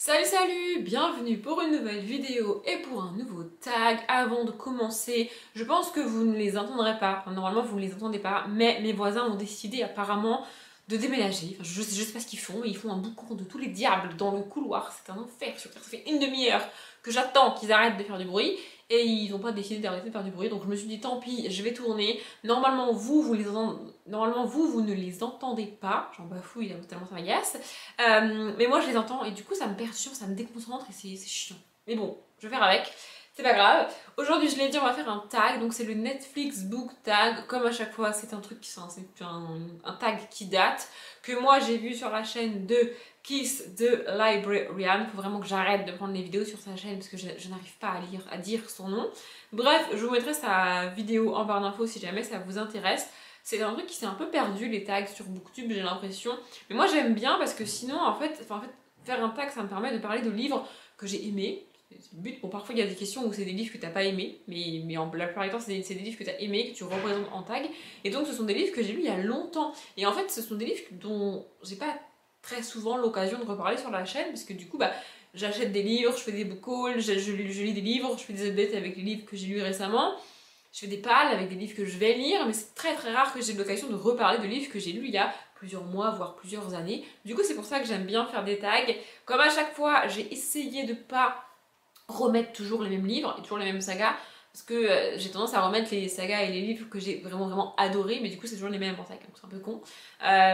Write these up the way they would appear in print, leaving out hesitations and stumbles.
Salut, bienvenue pour une nouvelle vidéo et pour un nouveau tag. Avant de commencer, je pense que vous ne les entendrez pas, enfin, normalement vous ne les entendez pas, mais mes voisins ont décidé apparemment de déménager. Enfin, je sais pas ce qu'ils font, mais ils font un boucan de tous les diables dans le couloir, c'est un enfer sur Terre. Ça fait une demi-heure que j'attends qu'ils arrêtent de faire du bruit et ils n'ont pas décidé d'arrêter de faire du bruit, donc je me suis dit tant pis, je vais tourner. Normalement vous ne les entendez pas, j'en bafouille tellement ça m'agace. Mais moi je les entends et du coup ça me perturbe, ça me déconcentre et c'est chiant. Mais bon, je vais faire avec, c'est pas grave. Aujourd'hui je l'ai dit, on va faire un tag, donc c'est le Netflix Book Tag. Comme à chaque fois, c'est un truc, c'est un tag qui date, que moi j'ai vu sur la chaîne de Kiss the Librarian. Faut vraiment que j'arrête de prendre les vidéos sur sa chaîne parce que je n'arrive pas à dire son nom. Bref, je vous mettrai sa vidéo en barre d'infos si jamais ça vous intéresse. C'est un truc qui s'est un peu perdu, les tags sur Booktube, j'ai l'impression. Mais moi j'aime bien parce que sinon, en fait, faire un tag, ça me permet de parler de livres que j'ai aimés. C'est le but. Bon, parfois il y a des questions où c'est des livres que t'as pas aimés, mais la plupart du temps, c'est des livres que t'as aimés, que tu représentes en tag. Et donc, ce sont des livres que j'ai lus il y a longtemps. Et en fait, ce sont des livres dont j'ai pas très souvent l'occasion de reparler sur la chaîne, parce que du coup, j'achète des livres, je fais des book hauls, je lis des livres, je fais des updates avec les livres que j'ai lus récemment. Je fais des pales avec des livres que je vais lire, mais c'est très rare que j'ai l'occasion de reparler de livres que j'ai lus il y a plusieurs mois, voire plusieurs années. Du coup, c'est pour ça que j'aime bien faire des tags. Comme à chaque fois, j'ai essayé de pas remettre toujours les mêmes livres et toujours les mêmes sagas, parce que j'ai tendance à remettre les sagas et les livres que j'ai vraiment adorés, mais du coup, c'est toujours les mêmes en saga, donc c'est un peu con.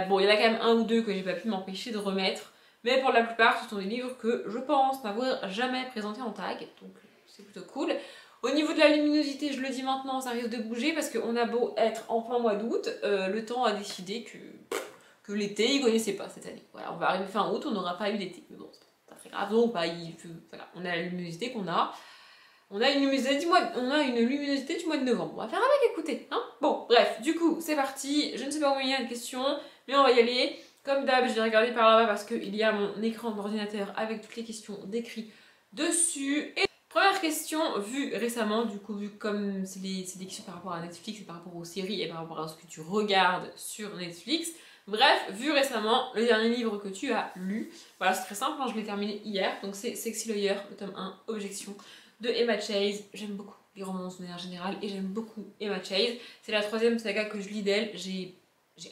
Bon, il y en a quand même un ou deux que j'ai pas pu m'empêcher de remettre, mais pour la plupart, ce sont des livres que je pense n'avoir jamais présentés en tag, donc c'est plutôt cool. Au niveau de la luminosité, je le dis maintenant, ça risque de bouger parce qu'on a beau être en plein mois d'août, le temps a décidé que l'été, il connaissait pas cette année. Voilà, on va arriver fin août, on n'aura pas eu d'été. Mais bon, c'est pas très grave, donc voilà, on a la luminosité qu'on a. On a une luminosité du mois de novembre. On va faire avec, écoutez. Hein, bon, bref, du coup, c'est parti. Je ne sais pas combien il y a de questions, mais on va y aller. Comme d'hab, je vais regarder par là-bas parce qu'il y a mon écran d'ordinateur avec toutes les questions décrites dessus. Et première question, vue récemment, du coup, vu comme c'est des questions par rapport à Netflix et par rapport aux séries et par rapport à ce que tu regardes sur Netflix. Bref, vu récemment, le dernier livre que tu as lu. Voilà, c'est très simple, hein, je l'ai terminé hier. Donc c'est Sexy Lawyer, le tome 1, Objection, de Emma Chase. J'aime beaucoup les romances de manière générale et j'aime beaucoup Emma Chase. C'est la troisième saga que je lis d'elle. J'ai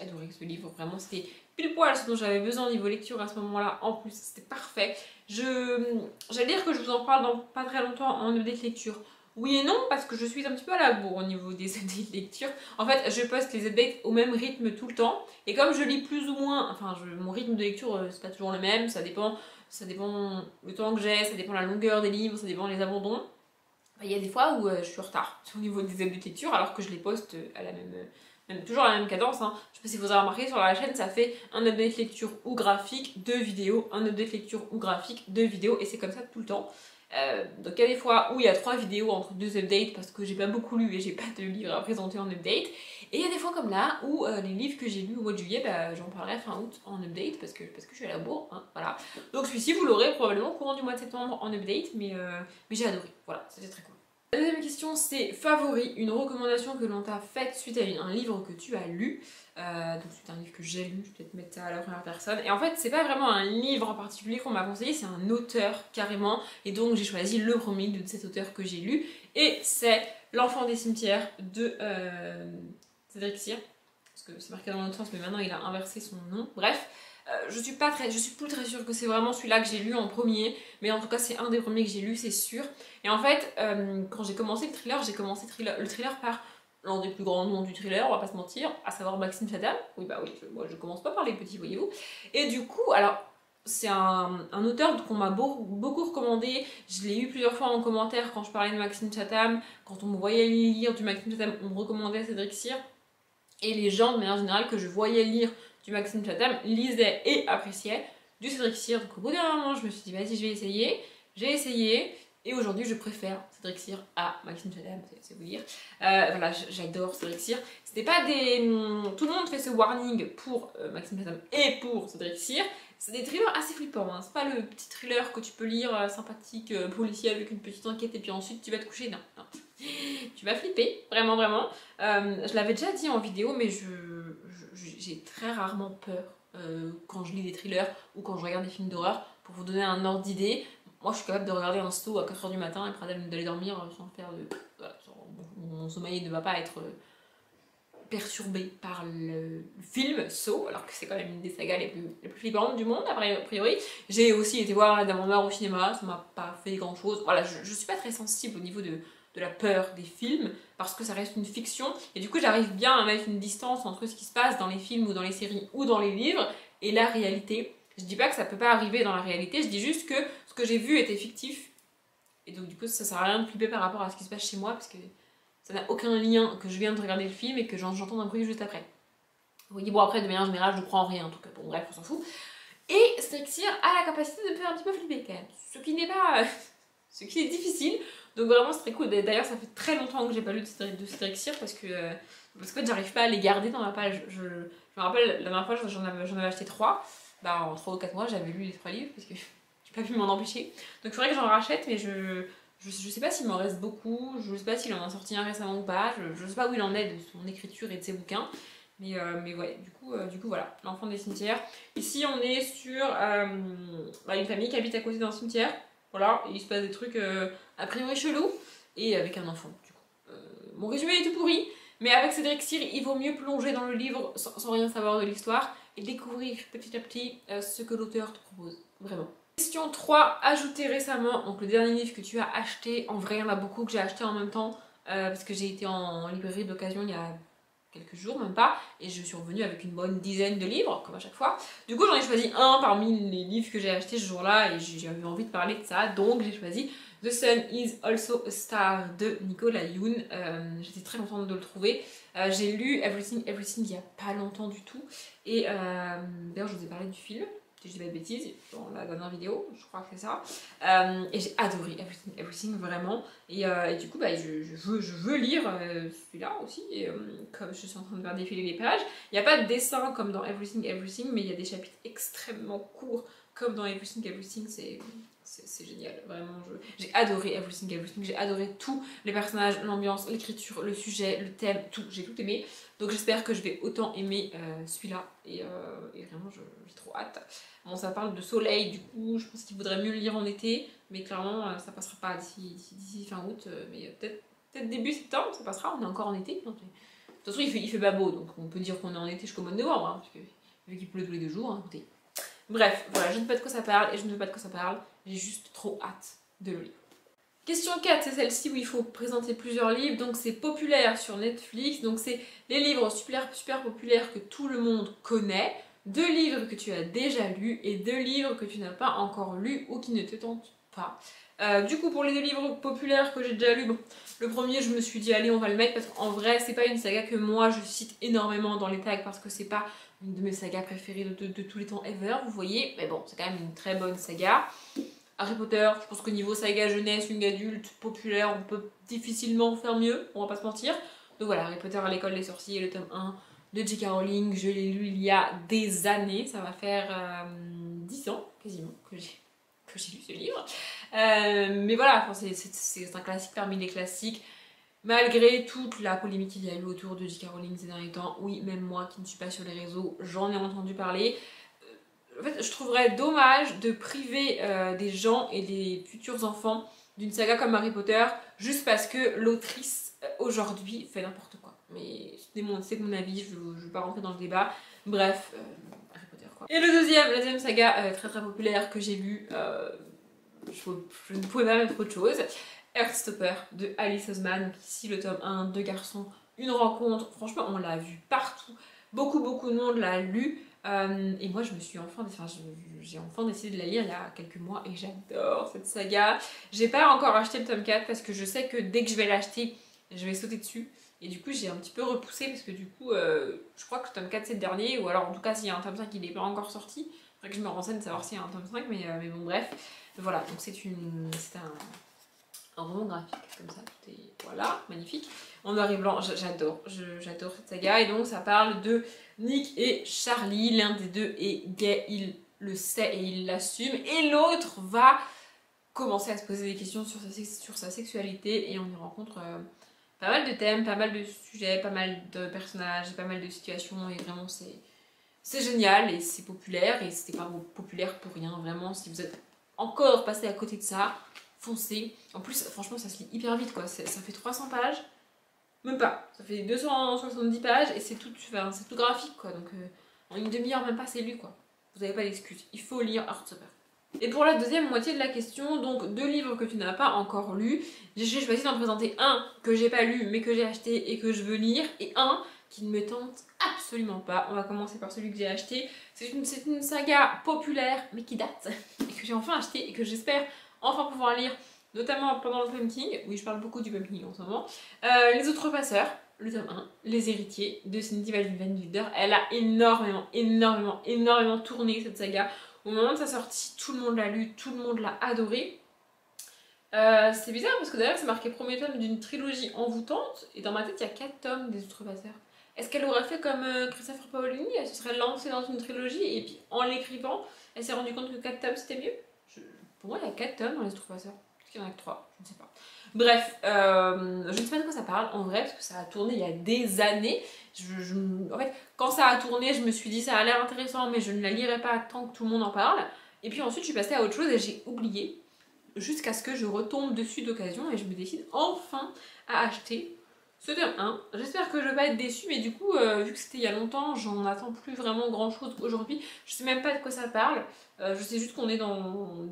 adoré ce livre, vraiment, c'était pile poil ce dont j'avais besoin au niveau lecture à ce moment-là. En plus, c'était parfait. J'allais dire que je vous en parle dans pas très longtemps en update lecture. Oui et non, parce que je suis un petit peu à la bourre au niveau des updates lecture. En fait, je poste les updates au même rythme tout le temps. Et comme je lis plus ou moins, mon rythme de lecture, c'est pas toujours le même. Ça dépend le temps que j'ai, ça dépend la longueur des livres, ça dépend les abandons. Il y a des fois où je suis en retard au niveau des updates lecture, alors que je les poste à la toujours à la même cadence. Hein. Je sais pas si vous avez remarqué sur la chaîne, ça fait un update lecture ou graphique, 2 vidéos, un update lecture ou graphique, 2 vidéos, et c'est comme ça tout le temps. Donc il y a des fois où il y a 3 vidéos entre 2 updates parce que j'ai pas beaucoup lu et j'ai pas de livres à présenter en update. Et il y a des fois comme là où les livres que j'ai lus au mois de juillet, j'en parlerai fin août en update parce que je suis à la bourre. Hein, voilà. Donc celui-ci vous l'aurez probablement au courant du mois de septembre en update, mais j'ai adoré. Voilà, c'était très cool. La deuxième question, c'est favori, une recommandation que l'on t'a faite suite à un livre que tu as lu. Donc c'est un livre que j'ai lu, je vais peut-être mettre ça à la première personne. Et en fait, c'est pas vraiment un livre en particulier qu'on m'a conseillé, c'est un auteur carrément. Et donc j'ai choisi le premier de cet auteur que j'ai lu. Et c'est L'Enfant des cimetières de Cédric Cyr. Parce que c'est marqué dans l'autre sens, mais maintenant il a inversé son nom. Bref. Je suis plus très sûre que c'est vraiment celui-là que j'ai lu en premier, mais en tout cas c'est un des premiers que j'ai lu, c'est sûr. Et en fait, quand j'ai commencé le thriller, le thriller par l'un des plus grands noms du thriller, on va pas se mentir, à savoir Maxime Chatham. Oui bah oui, moi je commence pas par les petits, voyez-vous. Et du coup, alors c'est un auteur qu'on m'a beaucoup recommandé. Je l'ai eu plusieurs fois en commentaire quand je parlais de Maxime Chatham, quand on me voyait lire du Maxime Chatham, on me recommandait Cédric Cyr. Et les gens de manière générale que je voyais lire du Maxime Chatham lisaient et appréciaient du Cédric Cyr. Donc au bout d'un moment, je me suis dit, vas-y, je vais essayer. J'ai essayé, et aujourd'hui, je préfère Cédric Cyr à Maxime Chatham, c'est vous dire. Voilà, j'adore Cédric Cyr. C'était pas des... Tout le monde fait ce warning pour Maxime Chatham et pour Cédric Cyr. C'est des thrillers assez flippants, hein. C'est pas le petit thriller que tu peux lire sympathique, policier avec une petite enquête et puis ensuite tu vas te coucher. Non, non. Tu vas flipper, vraiment, vraiment. Je l'avais déjà dit en vidéo, mais j'ai très rarement peur quand je lis des thrillers ou quand je regarde des films d'horreur. pour vous donner un ordre d'idée. Moi je suis capable de regarder un slow à 4h du matin et après d'aller dormir sans faire de... Voilà, mon sommeil ne va pas être perturbé par le film Saw, alors que c'est quand même une des sagas les plus flippantes du monde, a priori. J'ai aussi été voir la Dame en Noir au cinéma, ça m'a pas fait grand chose. Voilà, je suis pas très sensible au niveau de la peur des films, parce que ça reste une fiction, et du coup j'arrive bien à mettre une distance entre ce qui se passe dans les films ou dans les séries ou dans les livres et la réalité. Je dis pas que ça peut pas arriver dans la réalité, je dis juste que ce que j'ai vu était fictif, et donc du coup ça sert à rien de flipper par rapport à ce qui se passe chez moi, parce que ça n'a aucun lien que je viens de regarder le film et que j'entends un bruit juste après. Oui, bon après de manière générale je ne crois en rien en tout cas, bon bref on s'en fout. Et Strixir a la capacité de me faire un petit peu flipper quand même, ce qui n'est pas... ce qui est difficile, donc vraiment c'est très cool. D'ailleurs ça fait très longtemps que j'ai pas lu de Strixir parce que en fait j'arrive pas à les garder dans ma page. Je me rappelle la dernière fois j'en avais acheté 3, bah en 3 ou 4 mois j'avais lu les 3 livres parce que j'ai pas pu m'en empêcher. Donc il faudrait que j'en rachète, mais je sais pas s'il m'en reste beaucoup, je sais pas s'il en a sorti un récemment ou pas, je sais pas où il en est de son écriture et de ses bouquins. Mais ouais, du coup voilà, l'enfant des cimetières. Ici on est sur une famille qui habite à côté d'un cimetière. Voilà, et il se passe des trucs a priori chelous, et avec un enfant, du coup. Mon résumé est tout pourri, mais avec Cédric Cyr, il vaut mieux plonger dans le livre sans rien savoir de l'histoire, et découvrir petit à petit ce que l'auteur te propose, vraiment. Question 3, ajouté récemment, donc le dernier livre que tu as acheté, en vrai il y en a beaucoup que j'ai acheté en même temps, parce que j'ai été en librairie d'occasion il y a quelques jours, même pas, et je suis revenue avec une bonne dizaine de livres, comme à chaque fois. Du coup, j'en ai choisi un parmi les livres que j'ai achetés ce jour-là, et j'avais envie de parler de ça, donc j'ai choisi The Sun is Also a Star de Nicolas Yoon. J'étais très contente de le trouver. J'ai lu Everything Everything il y a pas longtemps du tout, et d'ailleurs, je vous ai parlé du film, si je dis pas de bêtises, dans la dernière vidéo, je crois que c'est ça. Et j'ai adoré Everything Everything, vraiment. Et du coup, je veux lire celui-là aussi, et comme je suis en train de faire défiler les pages. Il n'y a pas de dessin comme dans Everything Everything, mais il y a des chapitres extrêmement courts comme dans Everything Everything, c'est génial, vraiment. J'ai adoré Everything Everything, j'ai adoré tout, les personnages, l'ambiance, l'écriture, le sujet, le thème, tout, j'ai tout aimé. Donc j'espère que je vais autant aimer celui-là, et vraiment j'ai trop hâte. Bon, ça parle de soleil, du coup, je pense qu'il vaudrait mieux le lire en été, mais clairement, ça passera pas d'ici fin août, mais peut-être début septembre, ça passera, on est encore en été. De toute façon, il fait pas beau, donc on peut dire qu'on est en été jusqu'au mois de novembre, hein, parce que vu qu'il pleut tous les 2 jours, hein, écoutez. Bref, voilà, je ne sais pas de quoi ça parle, et je ne veux pas de quoi ça parle, j'ai juste trop hâte de le lire. Question 4, c'est celle-ci où il faut présenter plusieurs livres, donc c'est populaire sur Netflix, donc c'est les livres super populaires que tout le monde connaît, 2 livres que tu as déjà lus et 2 livres que tu n'as pas encore lus ou qui ne te tentent pas. Du coup, pour les 2 livres populaires que j'ai déjà lus, bon, le premier je me suis dit allez on va le mettre parce qu'en vrai c'est pas une saga que moi je cite énormément dans les tags parce que c'est pas une de mes sagas préférées de tous les temps ever, vous voyez, mais bon c'est quand même une très bonne saga. Harry Potter, je pense qu'au niveau saga jeunesse, young adulte, populaire, on peut difficilement faire mieux, on va pas se mentir. Donc voilà, Harry Potter à l'école des sorciers, le tome 1 de J.K. Rowling, je l'ai lu il y a des années, ça va faire 10 ans quasiment que j'ai lu ce livre. Mais voilà, c'est un classique parmi les classiques. Malgré toute la polémique qu'il y a eu autour de J.K. Rowling ces derniers temps, oui, même moi qui ne suis pas sur les réseaux, j'en ai entendu parler. En fait, je trouverais dommage de priver des gens et des futurs enfants d'une saga comme Harry Potter juste parce que l'autrice aujourd'hui fait n'importe quoi. Mais c'est mon avis, je ne veux pas rentrer dans le débat. Bref, Harry Potter quoi. Et la deuxième saga très populaire que j'ai lue, je ne pouvais pas mettre autre chose. Heartstopper de Alice Oseman, ici le tome 1, 2 garçons, une rencontre. Franchement, on l'a vu partout. Beaucoup de monde l'a lu. Et moi, j'ai enfin décidé de la lire il y a quelques mois et j'adore cette saga. J'ai pas encore acheté le tome 4 parce que je sais que dès que je vais l'acheter, je vais sauter dessus. Et du coup, j'ai un petit peu repoussé parce que du coup, je crois que le tome 4 c'est le dernier, ou alors en tout cas, s'il y a un tome 5 il n'est pas encore sorti. Il faudrait que je me renseigne de savoir s'il y a un tome 5, mais bon, bref. Voilà, donc c'est un roman graphique comme ça, tout est voilà, magnifique. En noir et blanc, j'adore cette saga. Et donc ça parle de Nick et Charlie, l'un des deux est gay, il le sait et il l'assume, et l'autre va commencer à se poser des questions sur sa sexualité, et on y rencontre pas mal de thèmes, pas mal de sujets, pas mal de personnages, pas mal de situations, et vraiment C'est génial et c'est populaire et c'était pas populaire pour rien, vraiment. Si vous êtes encore passé à côté de ça, foncez. En plus, franchement, ça se lit hyper vite quoi. Ça fait 300 pages, même pas. Ça fait 270 pages et c'est tout, enfin, c'est tout graphique quoi. Donc en une demi-heure, même pas, c'est lu quoi. Vous n'avez pas d'excuse. Il faut lire Heartstopper. Et pour la deuxième moitié de la question, donc 2 livres que tu n'as pas encore lus, j'ai choisi d'en présenter un que j'ai pas lu mais que j'ai acheté et que je veux lire, et un qui ne me tente absolument pas. On va commencer par celui que j'ai acheté. C'est une saga populaire mais qui date et que j'ai enfin acheté et que j'espère enfin pouvoir lire, notamment pendant le pumpkin. Oui, je parle beaucoup du pumpkin en ce moment. Les Outrepasseurs, le tome 1, Les Héritiers de Cindy Van Wilder. Elle a énormément tourné cette saga. Au moment de sa sortie, tout le monde l'a lu, tout le monde l'a adoré. C'est bizarre parce que d'ailleurs c'est marqué premier tome d'une trilogie envoûtante et dans ma tête il y a 4 tomes des Outrepasseurs. Est-ce qu'elle aurait fait comme Christopher Paolini? Elle se serait lancée dans une trilogie et puis en l'écrivant, elle s'est rendue compte que 4 tomes c'était mieux? Pour moi il y a 4 tomes dans les Outrepasseurs. Est-ce qu'il y en a que 3? Je ne sais pas. Bref, je ne sais pas de quoi ça parle en vrai parce que ça a tourné il y a des années. En fait, quand ça a tourné, je me suis dit ça a l'air intéressant mais je ne la lirai pas tant que tout le monde en parle. Et puis ensuite je suis passée à autre chose et j'ai oublié jusqu'à ce que je retombe dessus d'occasion et je me décide enfin à acheter ce tome 1. J'espère que je vais pas être déçue, mais du coup, vu que c'était il y a longtemps, j'en attends plus vraiment grand chose aujourd'hui. Je sais même pas de quoi ça parle. Je sais juste qu'on est dans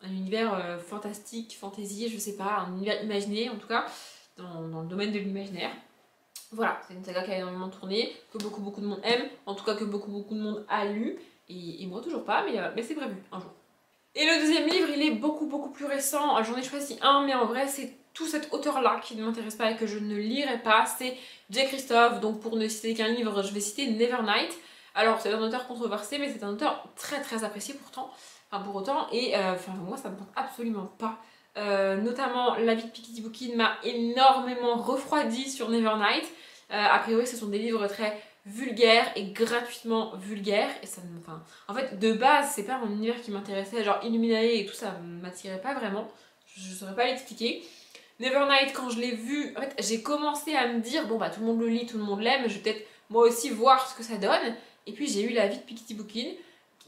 un univers fantastique, fantasy, je sais pas, un univers imaginé en tout cas, dans le domaine de l'imaginaire. Voilà, c'est une saga qui a énormément tourné, que beaucoup de monde aime, en tout cas que beaucoup de monde a lu, et moi toujours pas, mais c'est prévu un jour. Et le deuxième livre, il est beaucoup plus récent. J'en ai choisi un, mais en vrai, c'est tout cet auteur-là qui ne m'intéresse pas et que je ne lirai pas. C'est Jay Kristoff. Donc, pour ne citer qu'un livre, je vais citer Nevernight. Alors, c'est un auteur controversé, mais c'est un auteur très apprécié pourtant. Enfin, pour autant. Et moi, ça ne me tente absolument pas. Notamment, la vie de Piketty Bookin m'a énormément refroidi sur Nevernight. A priori, ce sont des livres très vulgaire et gratuitement vulgaire et ça me... Enfin, en fait de base c'est pas un univers qui m'intéressait, genre Illuminae et tout ça m'attirait pas vraiment, je saurais pas l'expliquer. Nevernight, quand je l'ai vu, en fait j'ai commencé à me dire bon bah tout le monde le lit, tout le monde l'aime, je vais peut-être moi aussi voir ce que ça donne, et puis j'ai eu la vie de Piketty Bookin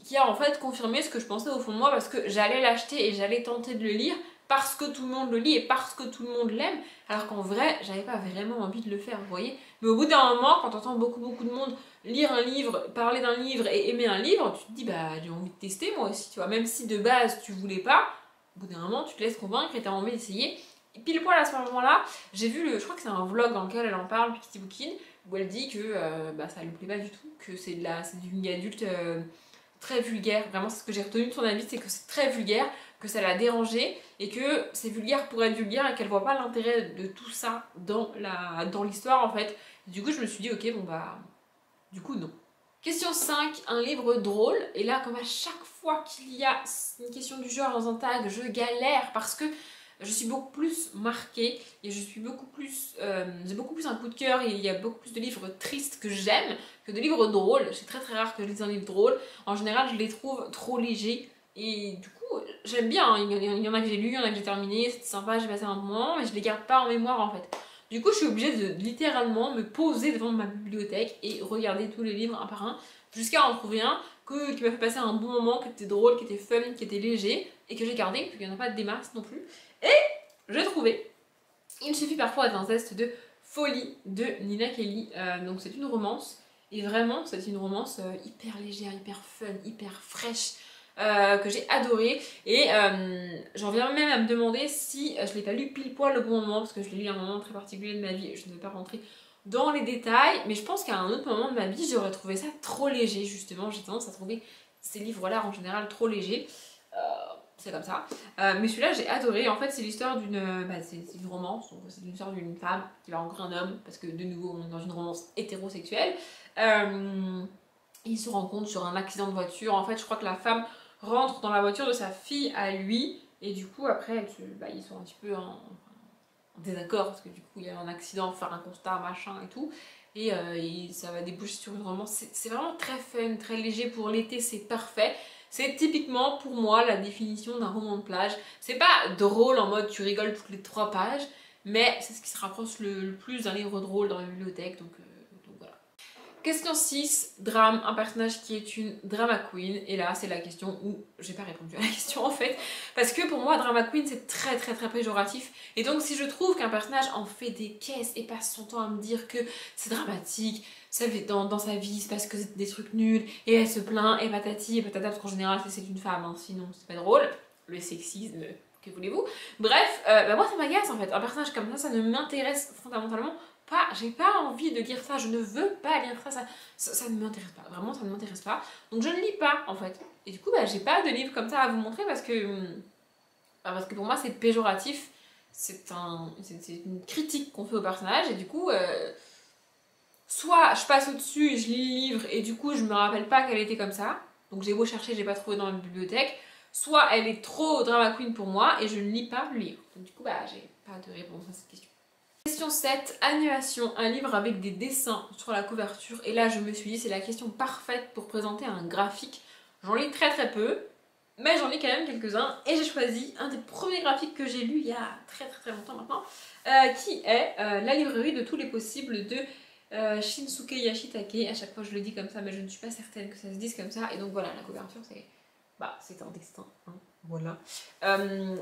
qui a en fait confirmé ce que je pensais au fond de moi parce que j'allais l'acheter et j'allais tenter de le lire parce que tout le monde le lit et parce que tout le monde l'aime, alors qu'en vrai, j'avais pas vraiment envie de le faire, vous voyez. Mais au bout d'un moment, quand t'entends beaucoup de monde lire un livre, parler d'un livre et aimer un livre, tu te dis, bah j'ai envie de tester moi aussi, tu vois. Même si de base tu voulais pas, au bout d'un moment, tu te laisses convaincre et t'as envie d'essayer. Et pile poil à ce moment-là, j'ai vu je crois que c'est un vlog dans lequel elle en parle, Piketty Bookin, où elle dit que ça lui plaît pas du tout, que c'est du young adulte très vulgaire. Vraiment, c'est ce que j'ai retenu de son avis, c'est que c'est très vulgaire, que ça l'a dérangé et que c'est vulgaire pour être vulgaire et qu'elle voit pas l'intérêt de tout ça dans l'histoire en fait. Du coup, je me suis dit, ok, bon bah, du coup, non. Question 5, un livre drôle. Et là, comme à chaque fois qu'il y a une question du genre dans un tag, je galère parce que je suis beaucoup plus marquée et je suis beaucoup plus... j'ai beaucoup plus un coup de cœur et il y a beaucoup plus de livres tristes que j'aime que de livres drôles. C'est très rare que je lise un livre drôle. En général, je les trouve trop légers et du coup, j'aime bien. Hein. Il y en a que j'ai lu, il y en a que j'ai terminé, c'était sympa, j'ai passé un bon moment, mais je les garde pas en mémoire en fait. Du coup, je suis obligée de littéralement me poser devant ma bibliothèque et regarder tous les livres un par un jusqu'à en trouver un qui m'a fait passer un bon moment, qui était drôle, qui était fun, qui était léger et que j'ai gardé, parce qu'il n'y en a pas des masses non plus. Et j'ai trouvé. Il suffit parfois d'un test de folie de Nina Kelly. Donc c'est une romance. Et vraiment, c'est une romance hyper légère, hyper fun, hyper fraîche. Que j'ai adoré. Et j'en viens même à me demander si je l'ai pas lu pile poil au bon moment. Parce que je l'ai lu à un moment très particulier de ma vie. Et je ne vais pas rentrer dans les détails. Mais je pense qu'à un autre moment de ma vie, j'aurais trouvé ça trop léger. Justement, j'ai tendance à trouver ces livres-là en général trop légers. C'est comme ça. Mais celui-là, j'ai adoré. En fait, c'est l'histoire d'une... c'est une romance. C'est l'histoire d'une femme qui va rencontrer un homme. Parce que, de nouveau, on est dans une romance hétérosexuelle. Ils se rencontrent sur un accident de voiture. En fait, je crois que la femme rentre dans la voiture de sa fille à lui. Et du coup, après, ils sont un petit peu en désaccord. Parce que du coup, il y a un accident, faire un constat, machin et tout. Et ça va déboucher sur une romance. C'est vraiment très fun, très léger pour l'été. C'est parfait. C'est typiquement pour moi la définition d'un roman de plage. C'est pas drôle en mode tu rigoles toutes les 3 pages, mais c'est ce qui se rapproche le plus d'un livre drôle dans la bibliothèque, donc voilà. Question 6, drame, un personnage qui est une drama queen. Et là, c'est la question où j'ai pas répondu à la question en fait. Parce que pour moi, drama queen, c'est très péjoratif. Et donc, si je trouve qu'un personnage en fait des caisses et passe son temps à me dire que c'est dramatique, dans sa vie, il se passe que des trucs nuls, et elle se plaint, et patati et patata, parce qu'en général, c'est une femme, hein, sinon c'est pas drôle. Le sexisme, que voulez-vous. Bref, moi ça m'agace en fait. Un personnage comme ça ne m'intéresse fondamentalement pas. J'ai pas envie de lire ça, je ne veux pas lire ça, ça ne m'intéresse pas. Vraiment, ça ne m'intéresse pas. Donc je ne lis pas en fait. Et du coup, j'ai pas de livre comme ça à vous montrer parce que pour moi c'est péjoratif. C'est une critique qu'on fait au personnage et du coup, soit je passe au-dessus et je lis le livre et du coup je me rappelle pas qu'elle était comme ça. Donc j'ai beau chercher, j'ai pas trouvé dans la bibliothèque. Soit elle est trop drama queen pour moi et je ne lis pas le livre. Donc du coup, j'ai pas de réponse à cette question. Question 7, annulation, un livre avec des dessins sur la couverture. Et là, je me suis dit, c'est la question parfaite pour présenter un graphique. J'en lis très peu, mais j'en lis quand même quelques-uns. Et j'ai choisi un des premiers graphiques que j'ai lu il y a très longtemps maintenant, qui est la librairie de tous les possibles de Shinsuke Yashitake. À chaque fois, je le dis comme ça, mais je ne suis pas certaine que ça se dise comme ça. Et donc voilà, la couverture, c'est un destin, hein, voilà.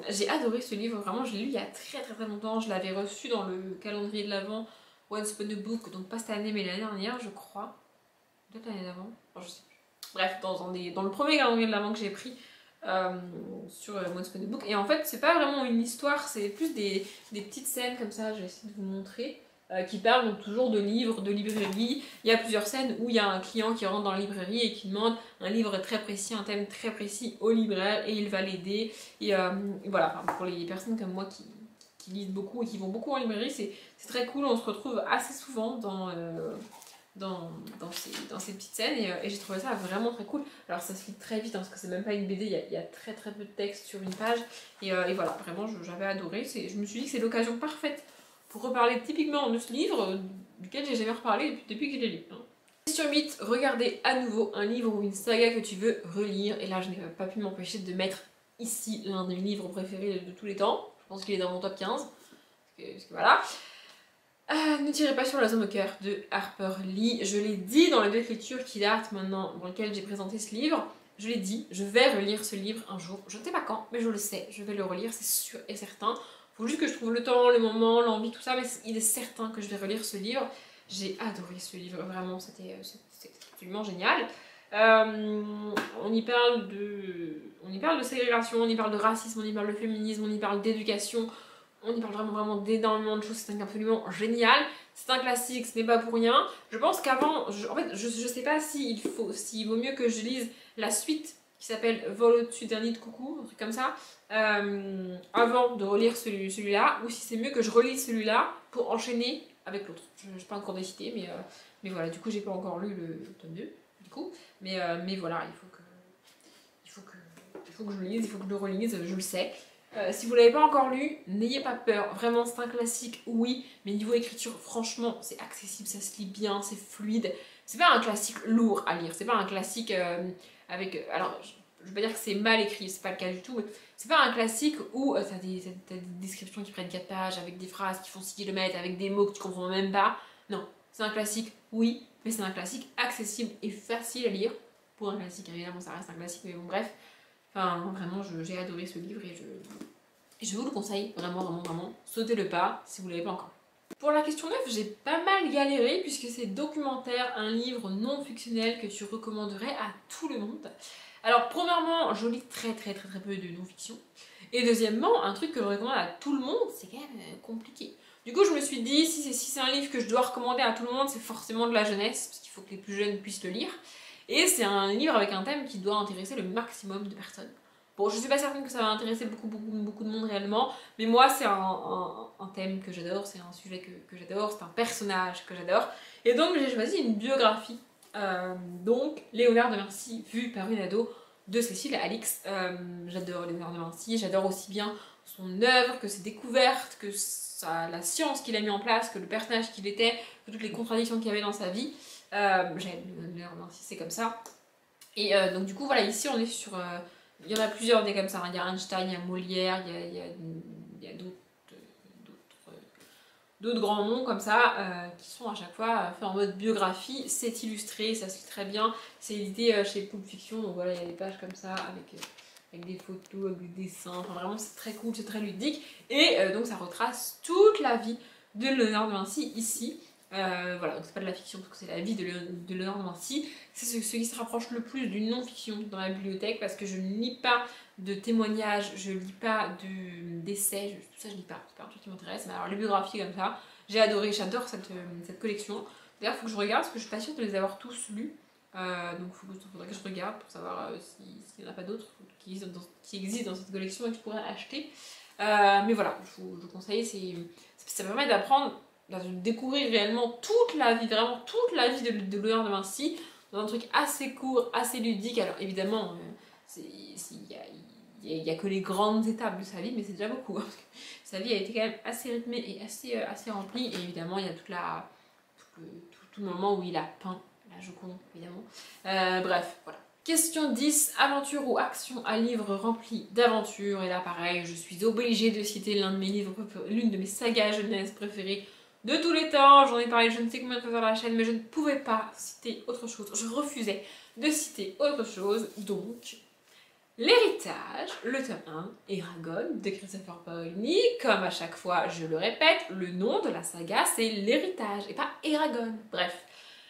J'ai adoré ce livre, vraiment, je l'ai lu il y a très longtemps. Je l'avais reçu dans le calendrier de l'Avent Once Upon a Book, donc pas cette année mais l'année dernière, je crois. Peut-être l'année d'avant, je sais plus. Bref, dans le premier calendrier de l'Avent que j'ai pris sur Once Upon a Book. Et en fait, c'est pas vraiment une histoire, c'est plus des petites scènes comme ça, je vais essayer de vous montrer. Qui parle donc toujours de livres, de librairie. Il y a plusieurs scènes où il y a un client qui rentre dans la librairie et qui demande un livre très précis, un thème très précis au libraire et il va l'aider. Et voilà, pour les personnes comme moi qui lisent beaucoup et qui vont beaucoup en librairie, c'est très cool. On se retrouve assez souvent dans ces petites scènes et j'ai trouvé ça vraiment très cool. Alors ça se lit très vite hein, parce que c'est même pas une BD, il y a très peu de texte sur une page. Et voilà, vraiment j'avais adoré. Je me suis dit que c'est l'occasion parfaite pour reparler typiquement de ce livre, duquel j'ai jamais reparlé depuis que je l'ai lu. Question 8, regardez à nouveau un livre ou une saga que tu veux relire. Et là, je n'ai pas pu m'empêcher de mettre ici l'un des livres préférés de tous les temps. Je pense qu'il est dans mon top 15. Parce que voilà. Ne tirez pas sur la zone au cœur de Harper Lee. Je l'ai dit dans les deux écritures qui datent maintenant, dans lesquelles j'ai présenté ce livre. Je l'ai dit, je vais relire ce livre un jour. Je ne sais pas quand, mais je le sais. Je vais le relire, c'est sûr et certain. Faut juste que je trouve le temps, le moment, l'envie, tout ça, mais il est certain que je vais relire ce livre. J'ai adoré ce livre, vraiment, c'était absolument génial. On y parle de ségrégation, on y parle de racisme, on y parle de féminisme, on y parle d'éducation, on y parle vraiment d'énormément de choses, c'est absolument génial. C'est un classique, ce n'est pas pour rien. Je pense qu'avant, en fait, je sais pas s'il vaut mieux que je lise la suite qui s'appelle Vol au-dessus d'un nid de coucou, un truc comme ça, avant de relire celui-là, ou si c'est mieux que je relise celui-là pour enchaîner avec l'autre. Je n'ai pas encore décidé, mais voilà, du coup j'ai pas encore lu le tome 2, du coup, mais voilà, il faut que je le lise, il faut que je le relise, je le sais. Si vous l'avez pas encore lu, n'ayez pas peur, vraiment c'est un classique, oui, mais niveau écriture, franchement, c'est accessible, ça se lit bien, c'est fluide. C'est pas un classique lourd à lire, c'est pas un classique avec... alors, je veux pas dire que c'est mal écrit, c'est pas le cas du tout, mais c'est pas un classique où t'as des descriptions qui prennent 4 pages, avec des phrases qui font 6 km, avec des mots que tu comprends même pas. Non, c'est un classique, oui, mais c'est un classique accessible et facile à lire. Pour un classique, évidemment, ça reste un classique, mais bon, bref. Enfin, vraiment, j'ai adoré ce livre et je vous le conseille, vraiment. Sautez le pas si vous l'avez pas encore. Pour la question 9, j'ai pas mal galéré puisque c'est documentaire, un livre non fictionnel que tu recommanderais à tout le monde. Alors, premièrement, je lis très peu de non-fiction. Et deuxièmement, un truc que je recommande à tout le monde, c'est quand même compliqué. Du coup, je me suis dit, si c'est un livre que je dois recommander à tout le monde, c'est forcément de la jeunesse, parce qu'il faut que les plus jeunes puissent le lire. Et c'est un livre avec un thème qui doit intéresser le maximum de personnes. Bon, je suis pas certaine que ça va intéresser beaucoup de monde réellement, mais moi c'est un thème que j'adore, c'est un sujet que j'adore, c'est un personnage que j'adore. Et donc j'ai choisi une biographie, donc Léonard de Vinci, vu par une ado de Cécile Alix. J'adore Léonard de Vinci, j'adore aussi bien son œuvre, que ses découvertes, que la science qu'il a mis en place, que le personnage qu'il était, que toutes les contradictions qu'il y avait dans sa vie. J'aime Léonard de Vinci, c'est comme ça. Et donc du coup voilà, ici on est sur... il y en a plusieurs des comme ça, il y a Einstein, il y a Molière, il y a d'autres d'autres grands noms comme ça, qui sont à chaque fois faits en mode biographie. C'est illustré, ça se lit très bien. C'est édité chez Pulp Fiction, donc voilà, il y a des pages comme ça avec des photos, avec des dessins. Enfin, vraiment, c'est très cool, c'est très ludique. Et donc, ça retrace toute la vie de Léonard de Vinci ici. Voilà, donc c'est pas de la fiction parce que c'est la vie de Léonard de Vinci. C'est ce qui se rapproche le plus d'une non-fiction dans la bibliothèque parce que je ne lis pas de témoignages, je lis pas d'essais, tout ça je lis pas, c'est pas un truc qui m'intéresse. Mais alors les biographies comme ça, j'ai adoré, j'adore cette collection. D'ailleurs, il faut que je regarde parce que je suis pas sûre de les avoir tous lus. Donc il faudrait que je regarde pour savoir s'il n'y en a pas d'autres qui existent dans cette collection et que je pourrais acheter. Mais voilà, je vous conseille, ça permet d'apprendre, de découvrir réellement toute la vie, vraiment toute la vie de Léonard de Vinci dans un truc assez court, assez ludique. Alors évidemment, il n'y a que les grandes étapes de sa vie, mais c'est déjà beaucoup. Hein, parce que sa vie a été quand même assez rythmée et assez remplie. Et évidemment, il y a tout le moment où il a peint la Joconde, évidemment. Bref, voilà. Question 10, aventure ou action, un livre rempli d'aventures. Et là, pareil, je suis obligée de citer l'une de mes sagas jeunesse préférées de tous les temps. J'en ai parlé je ne sais combien de fois sur la chaîne, mais je ne pouvais pas citer autre chose. Je refusais de citer autre chose. Donc, L'héritage, le tome 1, Eragon de Christopher Paolini. Comme à chaque fois, je le répète, le nom de la saga, c'est l'héritage et pas Eragon. Bref.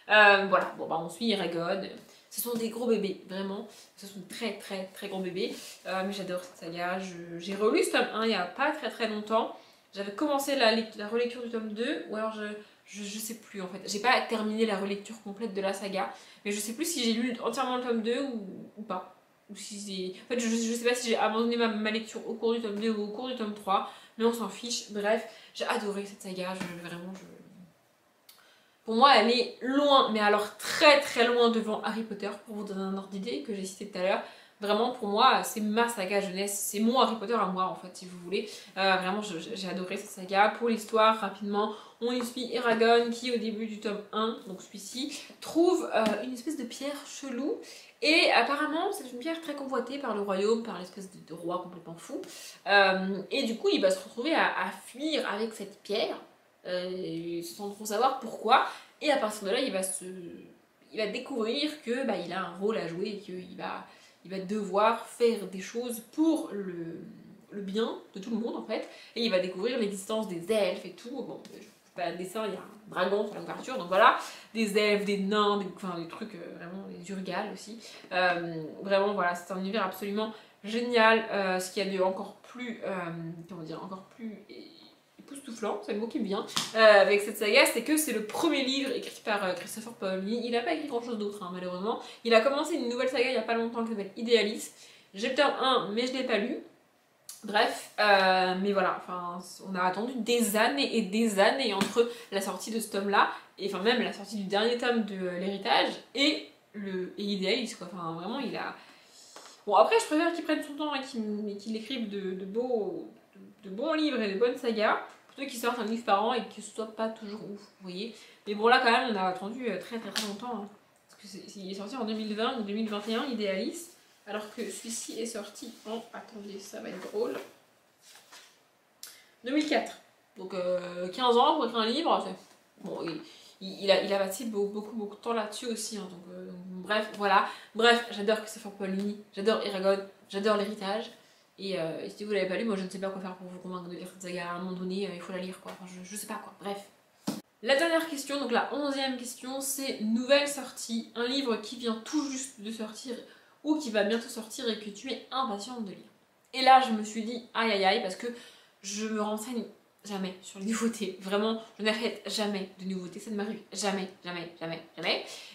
Voilà, bon bah on suit Eragon. Ce sont des gros bébés, vraiment. Ce sont très très très gros bébés. Mais j'adore cette saga. J'ai relu ce tome 1 il n'y a pas très longtemps. J'avais commencé la relecture du tome 2, ou alors je sais plus en fait. J'ai pas terminé la relecture complète de la saga, mais je sais plus si j'ai lu entièrement le tome 2 ou pas. Ou si en fait, je sais pas si j'ai abandonné ma lecture au cours du tome 2 ou au cours du tome 3, mais on s'en fiche. Bref, j'ai adoré cette saga. Pour moi, elle est loin, mais alors très loin devant Harry Potter, pour vous donner un ordre d'idée que j'ai cité tout à l'heure. Vraiment, pour moi, c'est ma saga jeunesse, c'est mon Harry Potter à moi, en fait, si vous voulez. Vraiment, j'ai adoré cette saga. Pour l'histoire, rapidement, on y suit Eragon qui, au début du tome 1, donc celui-ci, trouve une espèce de pierre chelou. Et apparemment, c'est une pierre très convoitée par le royaume, par l'espèce de roi complètement fou. Et du coup, il va se retrouver à fuir avec cette pierre. Sans trop savoir pourquoi, et à partir de là il va découvrir que il a un rôle à jouer et qu'il va devoir faire des choses pour le bien de tout le monde en fait, et il va découvrir l'existence des elfes et tout. Bon, pas un dessin, il y a un dragon sur la couverture, donc voilà, des elfes, des nains, des trucs vraiment, des urgales aussi. Vraiment voilà, c'est un univers absolument génial. Ce qu'il y a de encore plus, encore plus époustouflant, c'est le mot qui me vient, avec cette saga, c'est que c'est le premier livre écrit par Christopher Paolini. Il n'a pas écrit grand chose d'autre, hein, malheureusement. Il a commencé une nouvelle saga il n'y a pas longtemps qui s'appelle Idealis. J'ai le tome 1, mais je ne l'ai pas lu. Bref, mais voilà, on a attendu des années et des années entre la sortie de ce tome-là, et même la sortie du dernier tome de l'héritage, et Idealis, quoi. Enfin, vraiment, il a... Bon, après, je préfère qu'il prenne son temps et qu'il écrive de bons livres et de bonnes sagas, plutôt qu'ils sortent un livre par an et que ce soit pas toujours ouf, vous voyez. Mais bon, là, quand même, on a attendu très longtemps, hein, parce qu'il est sorti en 2020 ou 2021, Idealis, alors que celui-ci est sorti en... Attendez, ça va être drôle. 2004. Donc 15 ans pour écrire un livre, bon, il a passé beaucoup de temps là-dessus aussi, hein, donc bref, voilà. Bref, j'adore Christopher Paolini, j'adore Eragon, j'adore l'héritage. Et si vous l'avez pas lu, moi je ne sais pas quoi faire pour vous convaincre de lire cette saga. À un moment donné, il faut la lire quoi. Enfin, je sais pas quoi. Bref. La dernière question, donc la 11e question, c'est nouvelle sortie. Un livre qui vient tout juste de sortir ou qui va bientôt sortir et que tu es impatiente de lire. Et là, je me suis dit aïe, parce que je me renseigne jamais sur les nouveautés. Vraiment, je n'achète jamais de nouveautés. Ça ne m'arrive jamais.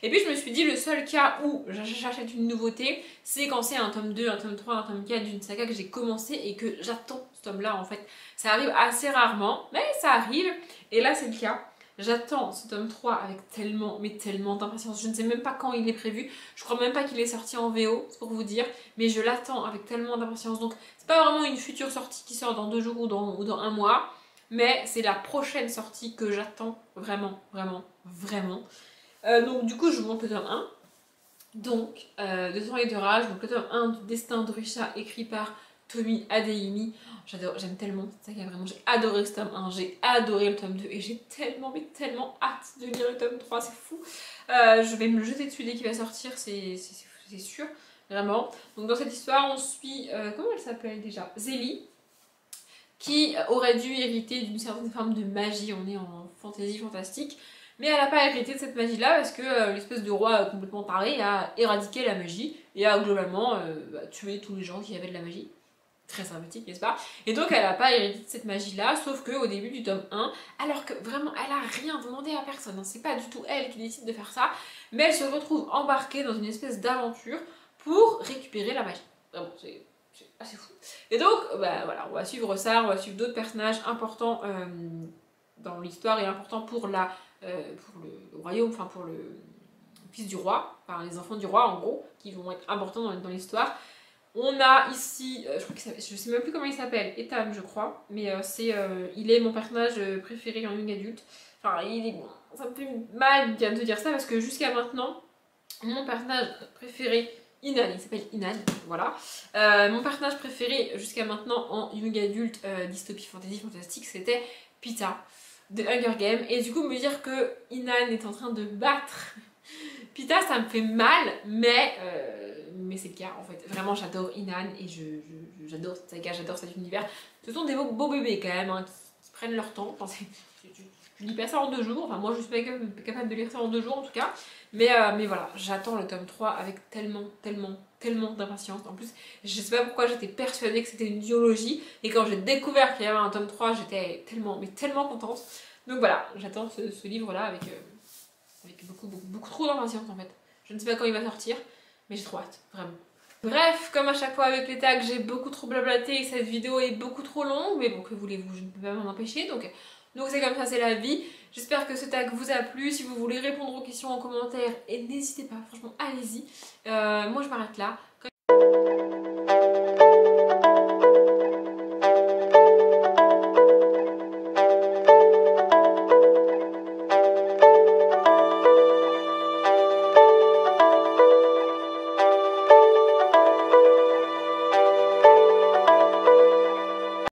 Et puis je me suis dit, le seul cas où j'achète une nouveauté, c'est quand c'est un tome 2, un tome 3, un tome 4 d'une saga que j'ai commencé et que j'attends ce tome-là en fait. Ça arrive assez rarement, mais ça arrive. Et là, c'est le cas. J'attends ce tome 3 avec tellement d'impatience. Je ne sais même pas quand il est prévu. Je crois même pas qu'il est sorti en VO, c'est pour vous dire. Mais je l'attends avec tellement d'impatience. Donc, c'est pas vraiment une future sortie qui sort dans 2 jours ou dans 1 mois. Mais c'est la prochaine sortie que j'attends vraiment. Donc du coup je vous montre le tome 1. Donc, de sang et de rage, donc le tome 1 du Destin de Grisha écrit par Tomi Adeyemi. J'adore, j'aime tellement cette saga, vraiment, j'ai adoré ce tome 1, j'ai adoré le tome 2 et j'ai tellement, mais tellement hâte de lire le tome 3, c'est fou. Je vais me jeter dessus dès qu'il va sortir, c'est sûr, vraiment. Donc dans cette histoire, on suit, comment elle s'appelle déjà, Zélie, qui aurait dû hériter d'une certaine forme de magie, on est en fantasy fantastique, mais elle n'a pas hérité de cette magie-là parce que l'espèce de roi complètement taré a éradiqué la magie et a globalement tué tous les gens qui avaient de la magie. Très sympathique, n'est-ce pas? Et donc elle n'a pas hérité de cette magie-là, sauf qu'au début du tome 1, alors que vraiment elle a rien demandé à personne, hein, c'est pas du tout elle qui décide de faire ça, mais elle se retrouve embarquée dans une espèce d'aventure pour récupérer la magie. Vraiment, c'est assez fou. Et donc, bah, voilà, on va suivre ça, on va suivre d'autres personnages importants dans l'histoire et importants pour le royaume, enfin pour le fils du roi, enfin les enfants du roi en gros, qui vont être importants dans l'histoire. On a ici, je crois que je sais même plus comment il s'appelle, Ethan je crois, mais il est mon personnage préféré en young adulte. Enfin, ça me fait mal de te dire ça parce que jusqu'à maintenant, mon personnage préféré, Inan, il s'appelle Inan, voilà. Mon personnage préféré jusqu'à maintenant en young adulte, dystopie fantasy fantastique, c'était Pita de Hunger Games. Et du coup, me dire que Inan est en train de battre Pita, ça me fait mal, mais c'est le cas en fait. Vraiment, j'adore Inan et j'adore cette saga, j'adore cet univers. Ce sont des beaux bébés quand même, hein, qui prennent leur temps. Enfin, je lis pas ça en 2 jours, enfin moi je suis pas capable de lire ça en 2 jours en tout cas. Mais voilà, j'attends le tome 3 avec tellement d'impatience. En plus, je sais pas pourquoi j'étais persuadée que c'était une duologie. Et quand j'ai découvert qu'il y avait un tome 3, j'étais tellement contente. Donc voilà, j'attends ce livre-là avec beaucoup trop d'impatience en fait. Je ne sais pas quand il va sortir, mais j'ai trop hâte, vraiment. Bref, comme à chaque fois avec les tags, j'ai beaucoup trop blablaté et cette vidéo est beaucoup trop longue, mais bon, que voulez-vous, je ne peux pas m'en empêcher, donc c'est comme ça, c'est la vie. J'espère que ce tag vous a plu. Si vous voulez répondre aux questions en commentaire, et n'hésitez pas, franchement, allez-y. Moi, je m'arrête là.